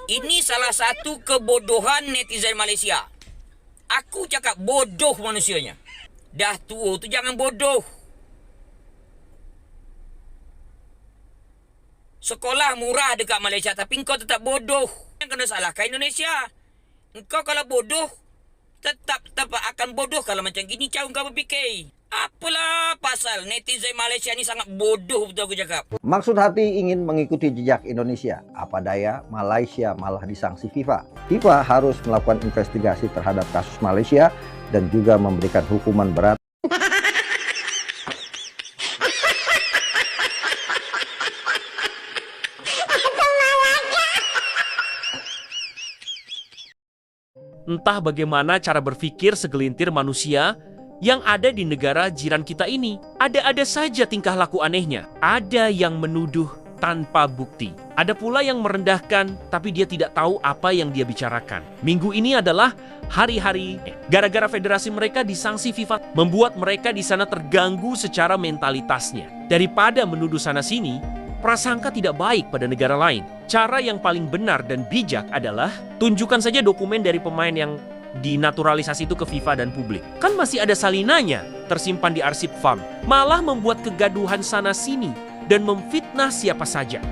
Ini salah satu kebodohan netizen Malaysia. Aku cakap bodoh manusianya. Dah tua tu jangan bodoh. Sekolah murah dekat Malaysia tapi engkau tetap bodoh. Yang kena salahkan Indonesia. Engkau kalau bodoh, tetap akan bodoh kalau macam gini cara engkau berfikir. Apalah pasal netizen Malaysia ni sangat bodoh betul aku cakap. Maksud hati ingin mengikuti jejak Indonesia. Apa daya, Malaysia malah disangsi FIFA. FIFA harus melakukan investigasi terhadap kasus Malaysia dan juga memberikan hukuman berat. Entah bagaimana cara berpikir segelintir manusia yang ada di negara jiran kita ini. Ada-ada saja tingkah laku anehnya. Ada yang menuduh tanpa bukti. Ada pula yang merendahkan, tapi dia tidak tahu apa yang dia bicarakan. Minggu ini adalah hari-hari gara-gara federasi mereka disangsi FIFA, membuat mereka di sana terganggu secara mentalitasnya. Daripada menuduh sana-sini, prasangka tidak baik pada negara lain. Cara yang paling benar dan bijak adalah tunjukkan saja dokumen dari pemain yang dinaturalisasi itu ke FIFA dan publik. Kan masih ada salinannya tersimpan di arsip FAM. Malah membuat kegaduhan sana-sini dan memfitnah siapa saja.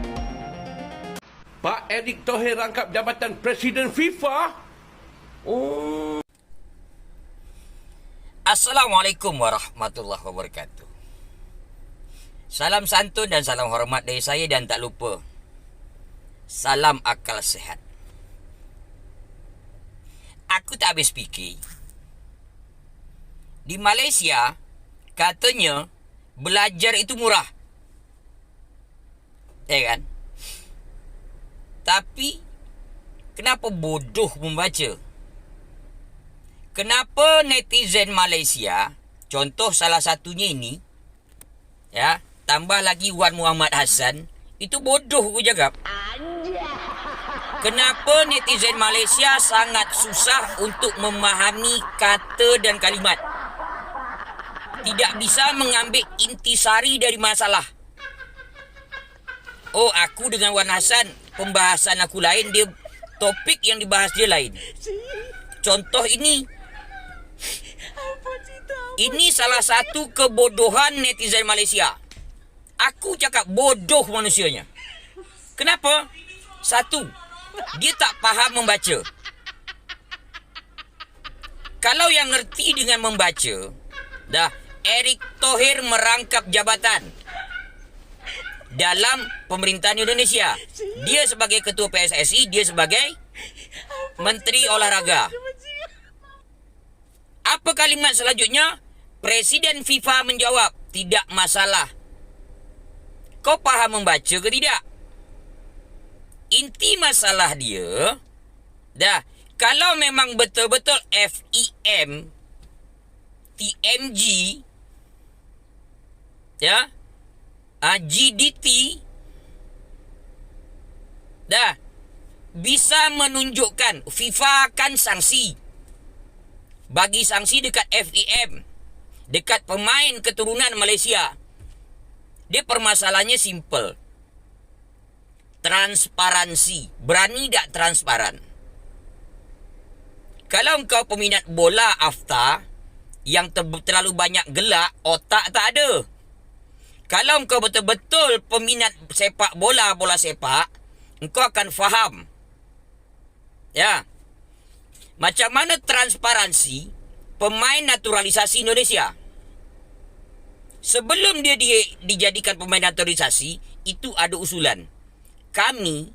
Pak Erick Thohir rangkap jabatan Presiden FIFA? Oh. Assalamualaikum warahmatullahi wabarakatuh. Salam santun dan salam hormat dari saya dan tak lupa salam akal sehat. Aku tak habis fikir. Di Malaysia katanya belajar itu murah. Ya kan? Tapi kenapa bodoh membaca? Kenapa netizen Malaysia, contoh salah satunya ini, ya, tambah lagi Wan Muhammad Hassan, itu bodoh aku cakap. Kenapa netizen Malaysia sangat susah untuk memahami kata dan kalimat? Tidak bisa mengambil intisari dari masalah. Oh, aku dengan Wan Hassan, pembahasan aku lain, dia topik yang dibahas dia lain. Contoh ini. Ini salah satu kebodohan netizen Malaysia. Aku cakap bodoh manusianya. Kenapa? Satu, dia tak faham membaca. Kalau yang ngerti dengan membaca, dah, Erick Thohir merangkap jabatan dalam pemerintahan Indonesia. Dia sebagai ketua PSSI, dia sebagai Menteri Olahraga. Apa kalimat selanjutnya? Presiden FIFA menjawab, tidak masalah. Kau faham membaca ke tidak? Inti masalah dia, dah, kalau memang betul-betul FEM, TMG, ya, GDT, dah, bisa menunjukkan FIFA akan sanksi. Bagi sanksi dekat FEM, dekat pemain keturunan Malaysia. Dia permasalahannya simple. Transparansi. Berani tak transparan? Kalau engkau peminat bola AFTA yang terlalu banyak gelak, otak tak ada. Kalau engkau betul-betul peminat sepak bola, bola sepak, engkau akan faham. Ya. Macam mana transparansi pemain naturalisasi Indonesia? Sebelum dia dijadikan pemain naturalisasi, itu ada usulan. Kami,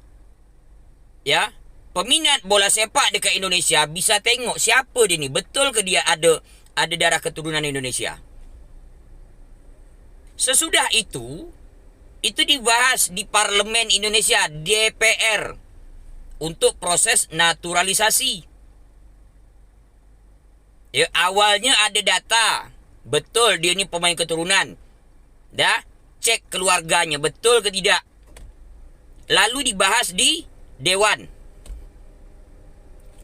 ya, peminat bola sepak dekat Indonesia bisa tengok siapa dia ni. Betul ke dia ada darah keturunan Indonesia? Sesudah itu dibahas di Parlimen Indonesia, DPR, untuk proses naturalisasi. Ya, awalnya ada data. Betul dia ni pemain keturunan. Dah, cek keluarganya betul ke tidak. Lalu dibahas di Dewan.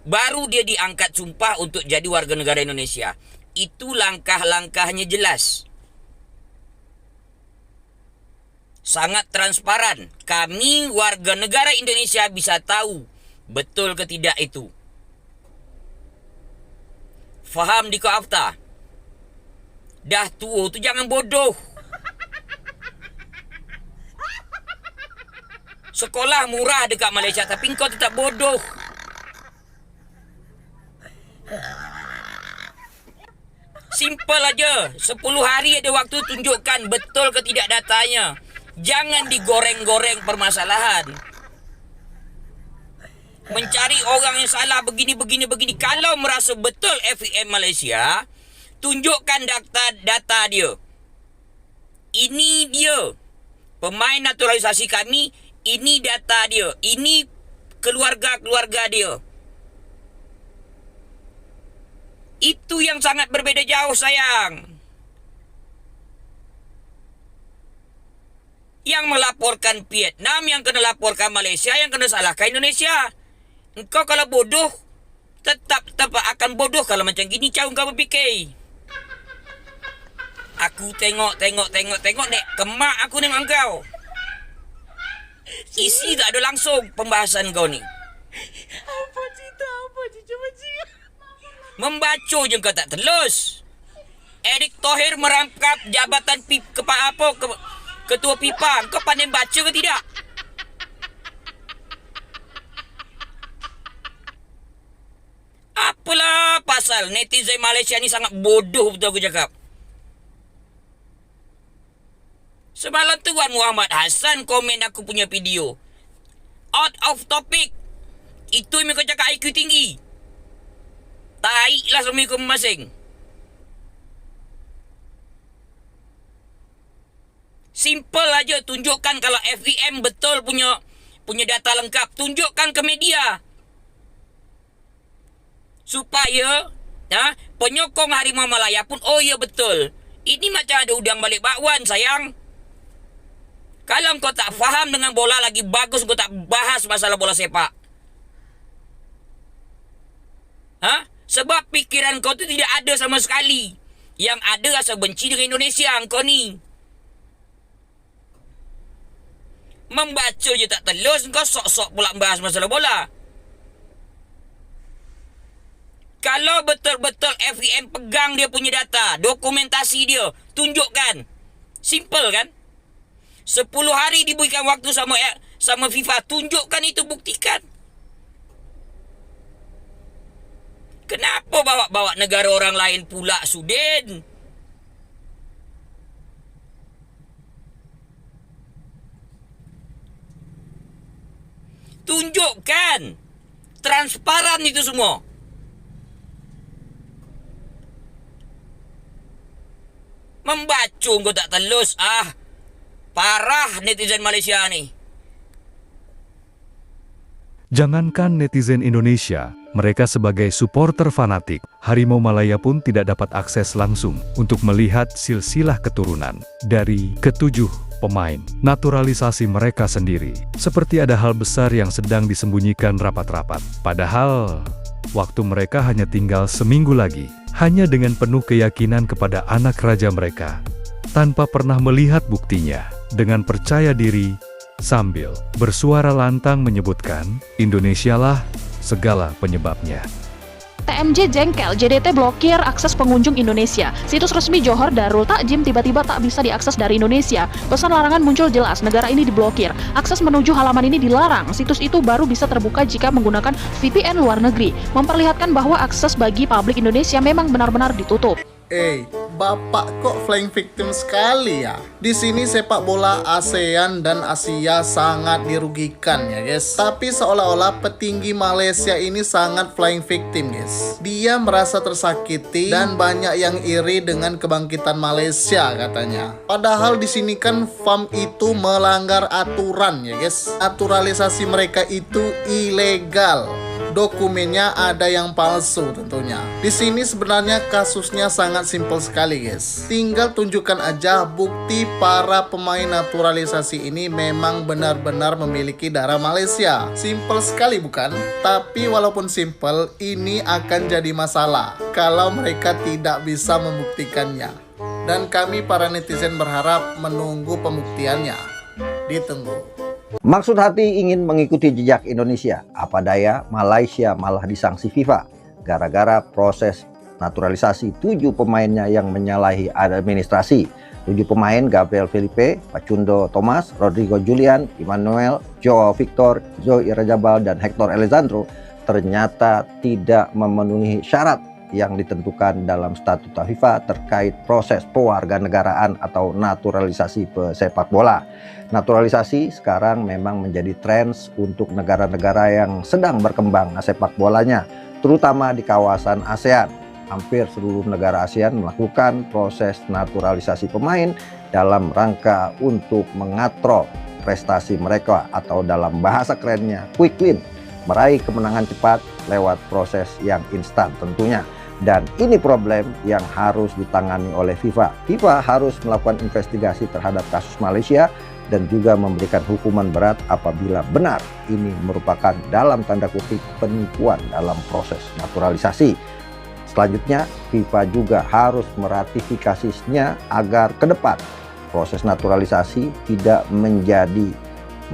Baru dia diangkat sumpah untuk jadi warga negara Indonesia. Itu langkah-langkahnya jelas. Sangat transparan. Kami warga negara Indonesia bisa tahu Betul ke tidak itu? Faham di kau Afta? Dah tua tu jangan bodoh. Sekolah murah dekat Malaysia tapi kau tetap bodoh. Simple aja. 10 hari ada waktu tunjukkan betul ke tidak datanya. Jangan digoreng-goreng permasalahan. Mencari orang yang salah begini. Kalau merasa betul FEM Malaysia, tunjukkan data dia. Ini dia. Pemain naturalisasi kami, ini data dia. Ini keluarga-keluarga dia. Itu yang sangat berbeza jauh, sayang. Yang melaporkan Vietnam, yang kena laporkan Malaysia, yang kena salahkan Indonesia. Engkau kalau bodoh, tetap akan bodoh kalau macam gini cara kau berfikir. Aku tengok, nek kemak aku dengan kau. Isi tak ada langsung pembahasan kau ni. Apa cerita? Cuba cerita. Membaca je kau tak telus. Erick Thohir merangkap jabatan ketua PIPA. Kau pandai baca ke tidak? Apalah pasal netizen Malaysia ni sangat bodoh betul aku cakap. Semalam Tuan Muhammad Hassan komen aku punya video. Out of topic. Itu yang kau cakap IQ tinggi. Taik lah Assalamualaikum masing. Simple aja, tunjukkan kalau FEM betul punya data lengkap. Tunjukkan ke media. Supaya penyokong Harimau Malaya pun, oh ya betul. Ini macam ada udang balik bakwan, sayang. Kalau kau tak faham dengan bola, lagi bagus kau tak bahas masalah bola sepak. Sebab pikiran kau tu tidak ada sama sekali. Yang ada rasa benci dengan Indonesia kau ni. Membaca je tak telus, kau sok-sok pula bahas masalah bola. Kalau betul-betul FEM pegang dia punya data, dokumentasi dia, tunjukkan. Simple kan? 10 hari diberikan waktu sama FIFA, tunjukkan itu, buktikan. Kenapa bawa negara orang lain pula, Sudin? Tunjukkan. Transparan itu semua. Membaca kau tak telus. Parah netizen Malaysia ni. Jangankan netizen Indonesia, mereka sebagai supporter fanatik, Harimau Malaya pun tidak dapat akses langsung untuk melihat silsilah keturunan dari ketujuh pemain naturalisasi mereka sendiri. Seperti ada hal besar yang sedang disembunyikan rapat-rapat. Padahal, waktu mereka hanya tinggal seminggu lagi, hanya dengan penuh keyakinan kepada anak raja mereka, tanpa pernah melihat buktinya, dengan percaya diri, sambil bersuara lantang menyebutkan, Indonesialah segala penyebabnya. TMJ jengkel, JDT blokir akses pengunjung Indonesia. Situs resmi Johor Darul Takjim tiba-tiba tak bisa diakses dari Indonesia. Pesan larangan muncul jelas, negara ini diblokir. Akses menuju halaman ini dilarang. Situs itu baru bisa terbuka jika menggunakan VPN luar negeri. Memperlihatkan bahwa akses bagi publik Indonesia memang benar-benar ditutup. Bapak kok flying victim sekali ya? Di sini sepak bola ASEAN dan Asia sangat dirugikan ya guys. Tapi seolah-olah petinggi Malaysia ini sangat flying victim guys. Dia merasa tersakiti dan banyak yang iri dengan kebangkitan Malaysia katanya. Padahal di sini kan FAM itu melanggar aturan ya guys. Naturalisasi mereka itu ilegal. Dokumennya ada yang palsu tentunya. Di sini sebenarnya kasusnya sangat simpel sekali guys. Tinggal tunjukkan aja bukti para pemain naturalisasi ini memang benar-benar memiliki darah Malaysia. Simpel sekali bukan? Tapi walaupun simpel, ini akan jadi masalah kalau mereka tidak bisa membuktikannya. Dan kami para netizen berharap menunggu pembuktiannya. Ditunggu. Maksud hati ingin mengikuti jejak Indonesia, apa daya Malaysia malah disanksi FIFA gara-gara proses naturalisasi 7 pemainnya yang menyalahi administrasi. 7 pemain Gabriel Felipe, Pacundo Thomas, Rodrigo Julian, Emmanuel, Joao Victor, Zoe Irajabal, dan Hector Alessandro ternyata tidak memenuhi syarat yang ditentukan dalam statuta FIFA terkait proses pewarganegaraan atau naturalisasi pesepak bola. Naturalisasi sekarang memang menjadi tren untuk negara-negara yang sedang berkembang sepak bolanya, terutama di kawasan ASEAN. Hampir seluruh negara ASEAN melakukan proses naturalisasi pemain dalam rangka untuk mengatrol prestasi mereka, atau dalam bahasa kerennya quick win, meraih kemenangan cepat lewat proses yang instan tentunya. Dan ini problem yang harus ditangani oleh FIFA. FIFA harus melakukan investigasi terhadap kasus Malaysia dan juga memberikan hukuman berat apabila benar ini merupakan dalam tanda kutip penipuan dalam proses naturalisasi. Selanjutnya, FIFA juga harus meratifikasinya agar ke depan proses naturalisasi tidak menjadi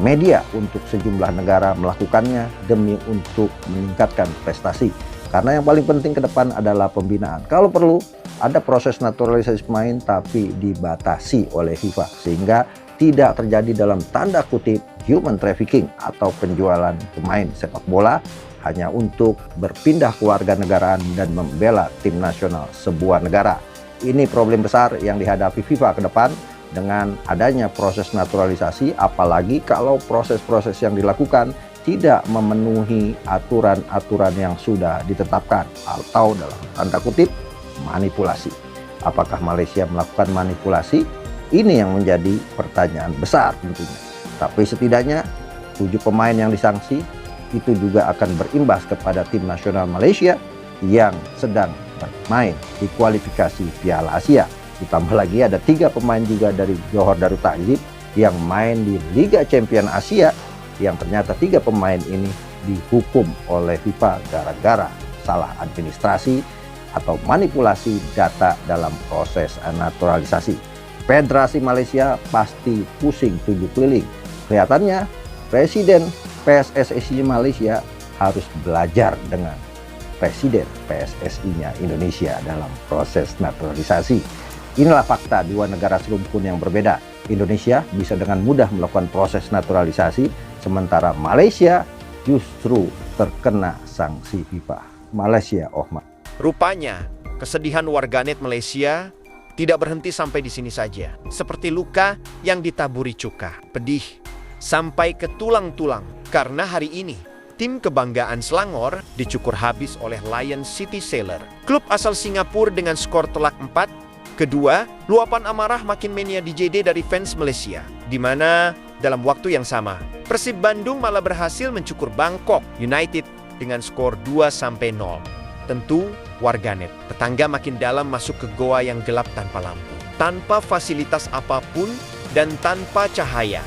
media untuk sejumlah negara melakukannya demi untuk meningkatkan prestasi. Karena yang paling penting ke depan adalah pembinaan. Kalau perlu, ada proses naturalisasi pemain tapi dibatasi oleh FIFA sehingga tidak terjadi dalam tanda kutip human trafficking atau penjualan pemain sepak bola hanya untuk berpindah kewarganegaraan dan membela tim nasional sebuah negara. Ini problem besar yang dihadapi FIFA ke depan dengan adanya proses naturalisasi, apalagi kalau proses-proses yang dilakukan tidak memenuhi aturan-aturan yang sudah ditetapkan atau dalam tanda kutip manipulasi. Apakah Malaysia melakukan manipulasi? Ini yang menjadi pertanyaan besar tentunya. Tapi setidaknya 7 pemain yang disanksi itu juga akan berimbas kepada tim nasional Malaysia yang sedang bermain di kualifikasi Piala Asia. Ditambah lagi ada 3 pemain juga dari Johor Darul Ta'zim yang main di Liga Champion Asia, yang ternyata 3 pemain ini dihukum oleh FIFA gara-gara salah administrasi atau manipulasi data dalam proses naturalisasi. Federasi Malaysia pasti pusing 7 keliling. Kelihatannya Presiden PSSI Malaysia harus belajar dengan Presiden PSSI-nya Indonesia dalam proses naturalisasi. Inilah fakta 2 negara serumpun yang berbeda. Indonesia bisa dengan mudah melakukan proses naturalisasi, sementara Malaysia justru terkena sanksi FIFA. Malaysia, Ohma. Rupanya, kesedihan warganet Malaysia tidak berhenti sampai di sini saja. Seperti luka yang ditaburi cuka. Pedih sampai ke tulang-tulang. Karena hari ini, tim kebanggaan Selangor dicukur habis oleh Lion City Sailor. Klub asal Singapura dengan skor telak 4. Kedua, luapan amarah makin mania di JD dari fans Malaysia. Di mana dalam waktu yang sama, Persib Bandung malah berhasil mencukur Bangkok United dengan skor 2-0. Tentu, warganet tetangga makin dalam masuk ke goa yang gelap tanpa lampu, tanpa fasilitas apapun, dan tanpa cahaya.